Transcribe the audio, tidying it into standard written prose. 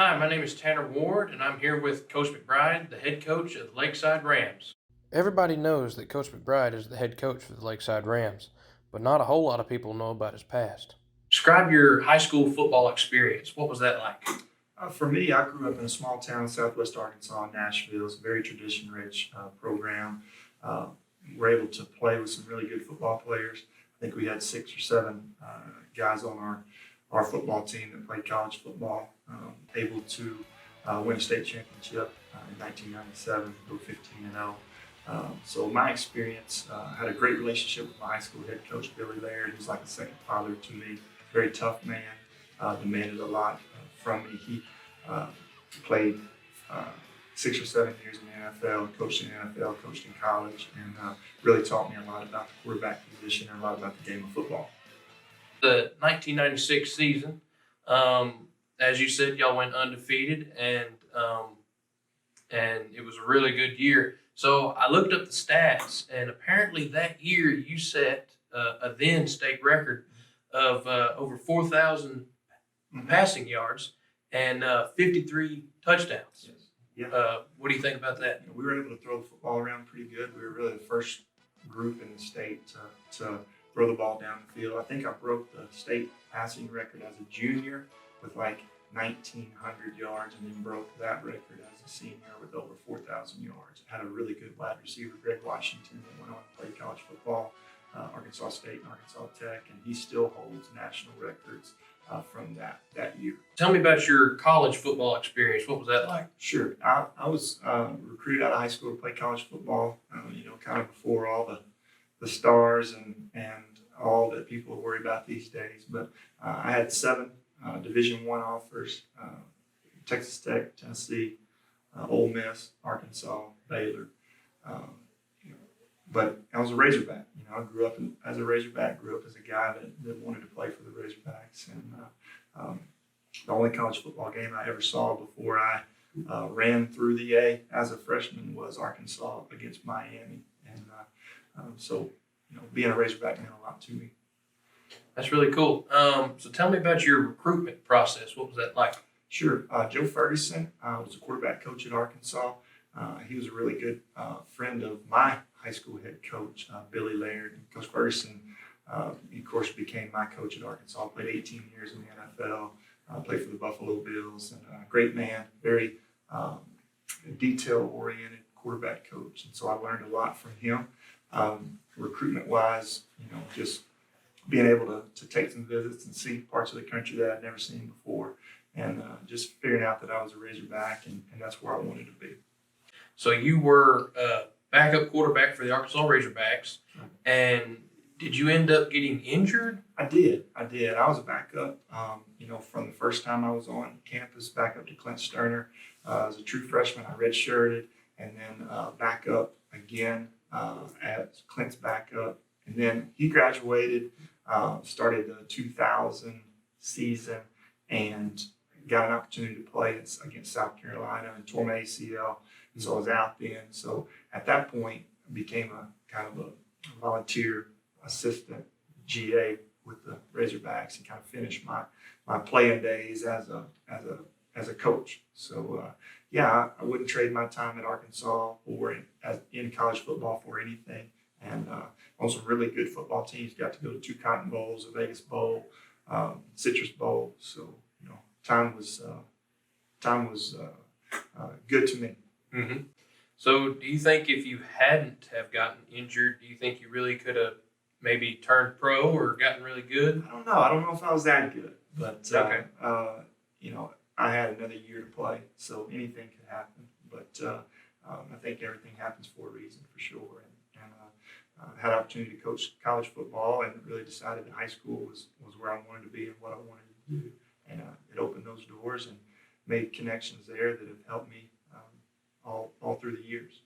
Hi, my name is Tanner Ward, and I'm here with Coach McBride, the head coach of the Lakeside Rams. Everybody knows that Coach McBride is the head coach for the Lakeside Rams, but not a whole lot of people know about his past. Describe your high school football experience. What was that like? For me, I grew up in a small town in southwest Arkansas, Nashville. It's a very tradition-rich program. Uh, we're able to play with some really good football players. I think we had 6 or 7 guys on our football team that played college football, able to win a state championship in 1997, go 15-0. So my experience, had a great relationship with my high school head coach, Billy Laird. He's like a second father to me. Very tough man, demanded a lot from me. He played 6 or 7 years in the NFL, coached in the NFL, coached in college, and really taught me a lot about the quarterback position and a lot about the game of football. The 1996 season, as you said, y'all went undefeated, and it was a really good year. So I looked up the stats, and apparently that year you set a then state record of over 4,000 passing yards and 53 touchdowns. Yes. Yeah. What do you think about that? We were able to throw the football around pretty good. We were really the first group in the state to throw the ball down the field. I think I broke the state passing record as a junior with like 1,900 yards, and then broke that record as a senior with over 4,000 yards. Had a really good wide receiver, Greg Washington, that went on to play college football, Arkansas State and Arkansas Tech, and he still holds national records from that year. Tell me about your college football experience. What was that like? Sure. I was recruited out of high school to play college football, kind of before all the stars and all that people worry about these days. But I had 7 Division I offers, Texas Tech, Tennessee, Ole Miss, Arkansas, Baylor. Um, but I was a Razorback. I grew up as a Razorback, grew up as a guy that wanted to play for the Razorbacks. And the only college football game I ever saw before I ran through the A as a freshman was Arkansas against Miami. And so being a Razorback meant a lot to me. That's really cool. So tell me about your recruitment process. What was that like? Sure. Joe Ferguson was a quarterback coach at Arkansas. He was a really good friend of my high school head coach, Billy Laird. Coach Ferguson, of course, became my coach at Arkansas. Played 18 years in the NFL. Played for the Buffalo Bills. And a great man, very detail-oriented quarterback coach. And so I learned a lot from him. Recruitment-wise, just being able to take some visits and see parts of the country that I'd never seen before, and just figuring out that I was a Razorback, and that's where I wanted to be. So you were backup quarterback for the Arkansas Razorbacks, and did you end up getting injured? I did. I was a backup, from the first time I was on campus, back up to Clint Sterner. As a true freshman, I redshirted, and then back up again as Clint's backup. And then he graduated, started the 2000 season, and got an opportunity to play against South Carolina and tore my ACL. And so I was out then. So at that point, I became a kind of a volunteer assistant GA with the Razorbacks, and kind of finished my playing days as a coach. So I wouldn't trade my time at Arkansas or in college football for anything. And on some really good football teams. Got to go to 2 Cotton Bowls, a Vegas Bowl, Citrus Bowl. So time was good to me. Mm-hmm. So do you think if you hadn't have gotten injured, do you think you really could have maybe turned pro or gotten really good? I don't know. I don't know if I was that good, but Okay. I had another year to play, so anything could happen. But I think everything happens for a reason, for sure. And had an opportunity to coach college football, and really decided that high school was where I wanted to be and what I wanted to do. And it opened those doors and made connections there that have helped me all through the years.